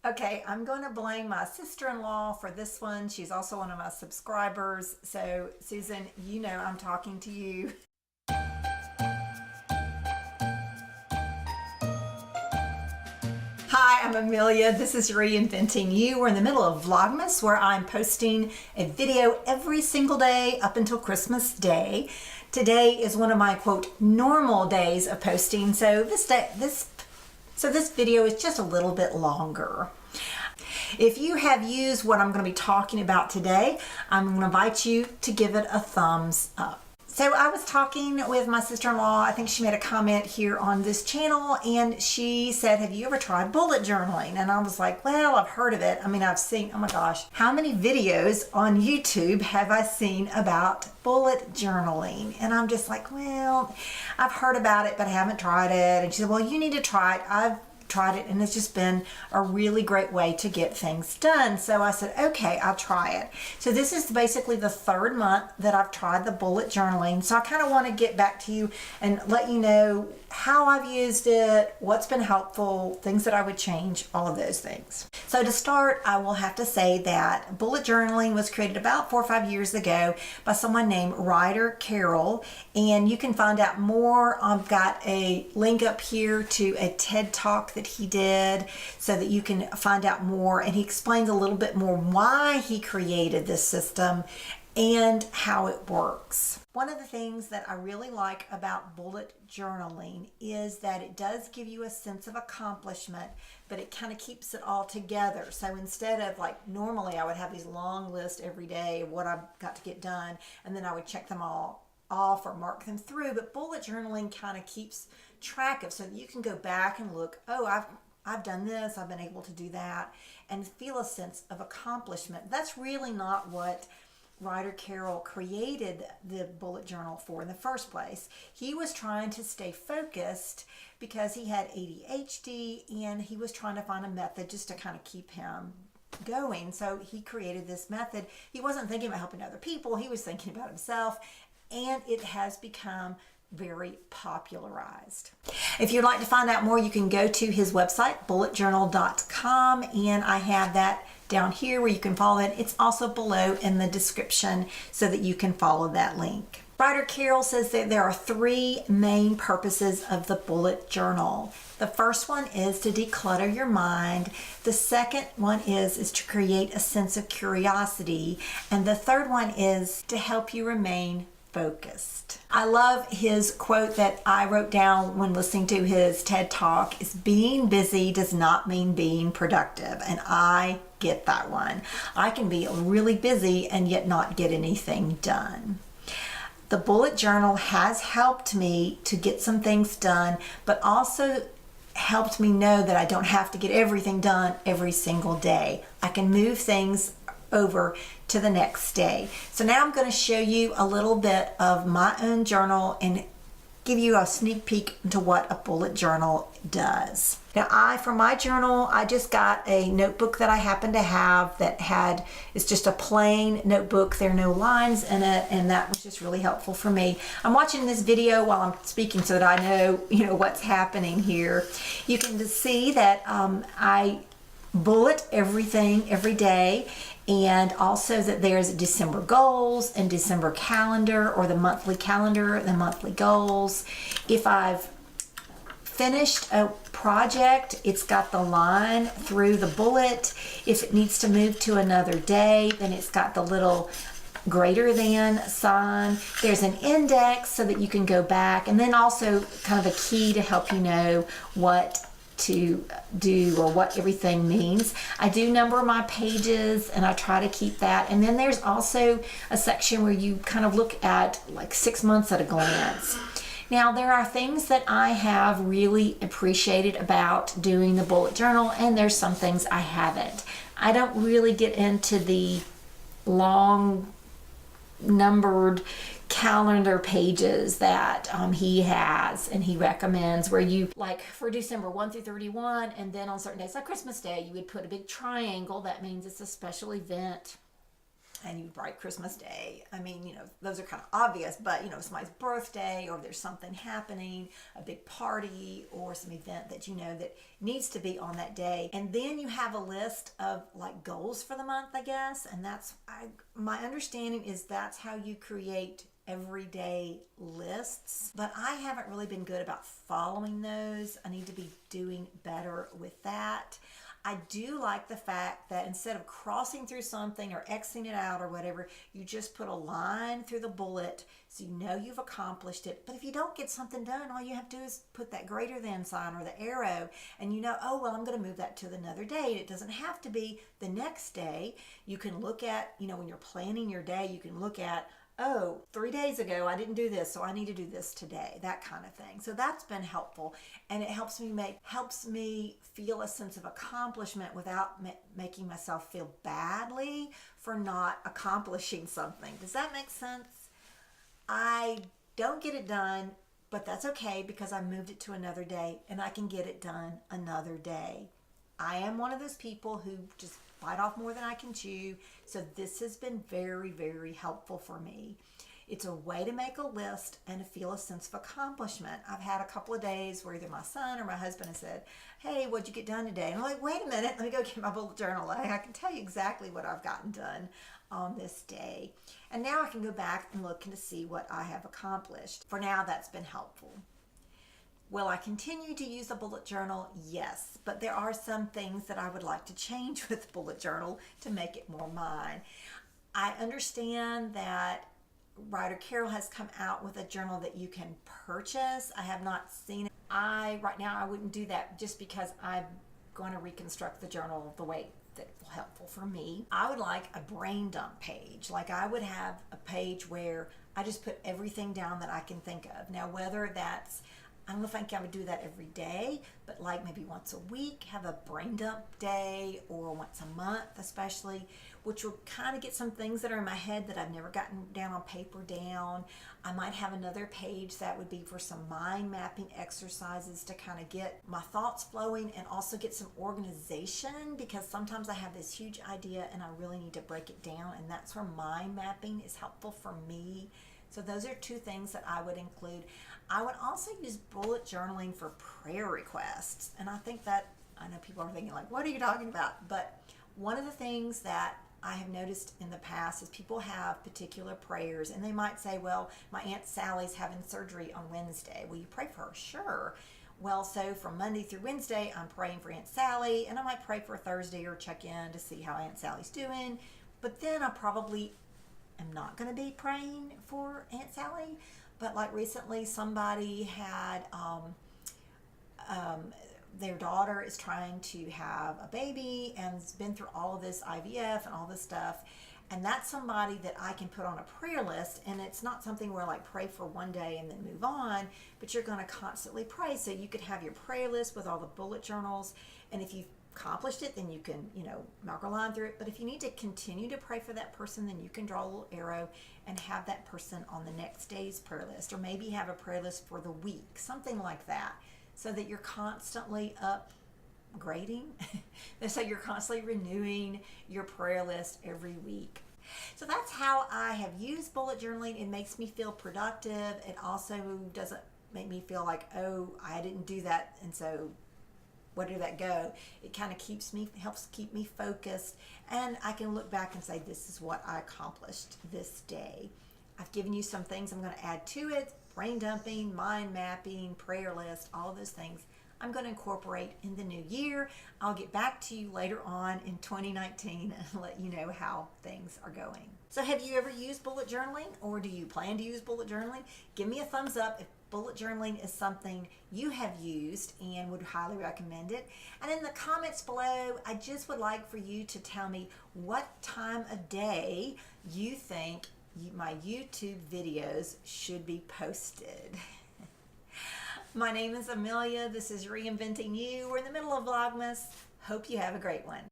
Okay, I'm going to blame my sister-in-law for this one. She's also one of my subscribers. So, Susan, you know I'm talking to you. Hi, I'm Amelia. This is Reinventing You. We're in the middle of Vlogmas, where I'm posting a video every single day up until Christmas Day. Today is one of my quote normal days of posting, so this video is just a little bit longer. If you have used what I'm going to be talking about today, I'm going to invite you to give it a thumbs up. So I was talking with my sister-in-law. I think she made a comment here on this channel, and she said, have you ever tried bullet journaling? And I was like, well, I've heard of it. I mean, I've seen, oh my gosh, how many videos on YouTube have I seen about bullet journaling? And I'm just like, well, I've heard about it, but I haven't tried it. And she said, well, you need to try it. I've tried it, and it's just been a really great way to get things done. So I said, okay, I'll try it. So this is basically the third month that I've tried the bullet journaling. So I kind of want to get back to you and let you know how I've used it, what's been helpful, things that I would change, all of those things. So to start, I will have to say that bullet journaling was created about 4 or 5 years ago by someone named Ryder, Carroll, and you can find out more. I've got a link up here to a TED Talk that he did so that you can find out more, and he explains a little bit more why he created this system and how it works. One of the things that I really like about bullet journaling is that it does give you a sense of accomplishment, but it kind of keeps it all together. So instead of like normally I would have these long lists every day of what I've got to get done, and then I would check them all off or mark them through, but bullet journaling kind of keeps track of, so that you can go back and look, oh, I've done this, I've been able to do that, and feel a sense of accomplishment. That's really not what Ryder Carroll created the bullet journal for in the first place. He was trying to stay focused because he had ADHD, and he was trying to find a method just to kind of keep him going. So he created this method. He wasn't thinking about helping other people, he was thinking about himself, and it has become very popularized. If you'd like to find out more, you can go to his website, bulletjournal.com, and I have that down here where you can follow it. It's also below in the description so that you can follow that link. Ryder Carroll says that there are 3 main purposes of the bullet journal. The first one is to declutter your mind. The second one is to create a sense of curiosity. And the third one is to help you remain focused. I love his quote that I wrote down when listening to his TED Talk is, being busy does not mean being productive. And I get that one. I can be really busy and yet not get anything done. The bullet journal has helped me to get some things done, but also helped me know that I don't have to get everything done every single day. I can move things over to the next day. So now I'm going to show you a little bit of my own journal and give you a sneak peek into what a bullet journal does. Now for my journal, I just got a notebook that I happen to have that it's just a plain notebook. There are no lines in it, and that was just really helpful for me. I'm watching this video while I'm speaking so that I know, what's happening here. You can just see that I bullet everything every day, and also that there's December goals and December calendar, or the monthly calendar, the monthly goals. If I've finished a project, it's got the line through the bullet. If it needs to move to another day, then it's got the little greater than sign. There's an index so that you can go back, and then also kind of a key to help you know what to do or what everything means. I do number my pages, and I try to keep that. And then there's also a section where you kind of look at like 6 months at a glance. Now there are things that I have really appreciated about doing the bullet journal, and there's some things I haven't. I don't really get into the long numbered calendar pages that he has and he recommends, where you, like for December 1 through 31, and then on certain days like Christmas Day, you would put a big triangle. That means it's a special event. and you write Christmas Day. I mean, those are kind of obvious, but somebody's birthday, or there's something happening, a big party or some event that that needs to be on that day. And then you have a list of like goals for the month, I guess. And my understanding is that's how you create everyday lists, but I haven't really been good about following those. I need to be doing better with that. I do like the fact that instead of crossing through something or Xing it out or whatever, you just put a line through the bullet so you've accomplished it. But if you don't get something done, all you have to do is put that greater than sign or the arrow, and oh, well, I'm going to move that to another day. It doesn't have to be the next day. You can look at, when you're planning your day, you can look at, oh, 3 days ago I didn't do this, so I need to do this today, that kind of thing. So that's been helpful, and it helps me feel a sense of accomplishment without making myself feel badly for not accomplishing something. Does that make sense? I don't get it done, but that's okay because I moved it to another day and I can get it done another day. I am one of those people who just bite off more than I can chew. So this has been very, very helpful for me. It's a way to make a list and to feel a sense of accomplishment. I've had a couple of days where either my son or my husband has said, hey, what'd you get done today? And I'm like, wait a minute, let me go get my bullet journal. I can tell you exactly what I've gotten done on this day. And now I can go back and look and to see what I have accomplished. For now, that's been helpful. Will I continue to use a bullet journal? Yes, but there are some things that I would like to change with the bullet journal to make it more mine. I understand that Ryder Carroll has come out with a journal that you can purchase. I have not seen it. Right now I wouldn't do that just because I'm going to reconstruct the journal the way that will helpful for me. I would like a brain dump page. Like I would have a page where I just put everything down that I can think of. Now whether that's, I don't know if I would do that every day, but like maybe once a week, have a brain dump day, or once a month especially, which will kind of get some things that are in my head that I've never gotten down on paper down. I might have another page that would be for some mind mapping exercises to kind of get my thoughts flowing and also get some organization, because sometimes I have this huge idea and I really need to break it down, and that's where mind mapping is helpful for me. So those are two things that I would include. I would also use bullet journaling for prayer requests. And I know people are thinking like, what are you talking about? But one of the things that I have noticed in the past is people have particular prayers, and they might say, well, my Aunt Sally's having surgery on Wednesday. Will you pray for her? Sure. Well, so from Monday through Wednesday, I'm praying for Aunt Sally, and I might pray for Thursday or check in to see how Aunt Sally's doing. But then I probably am not going to be praying for Aunt Sally. But like recently somebody had their daughter is trying to have a baby and has been through all of this IVF and all this stuff, and that's somebody that I can put on a prayer list. And it's not something where like pray for one day and then move on, but you're going to constantly pray. So you could have your prayer list with all the bullet journals, and if you've accomplished it, then you can mark a line through it. But if you need to continue to pray for that person, then you can draw a little arrow and have that person on the next day's prayer list, or maybe have a prayer list for the week, something like that, so that you're constantly upgrading. So you're constantly renewing your prayer list every week. So that's how I have used bullet journaling. It makes me feel productive. It also doesn't make me feel like, oh, I didn't do that, and so where did that go? It kind of helps keep me focused, and I can look back and say, this is what I accomplished this day. I've given you some things I'm going to add to it: brain dumping, mind mapping, prayer list, all of those things I'm going to incorporate in the new year. I'll get back to you later on in 2019 and let you know how things are going. So have you ever used bullet journaling, or do you plan to use bullet journaling? Give me a thumbs up if bullet journaling is something you have used and would highly recommend it. And in the comments below, I just would like for you to tell me what time of day you think my YouTube videos should be posted. My name is Amelia. This is Reinventing You. We're in the middle of Vlogmas. Hope you have a great one.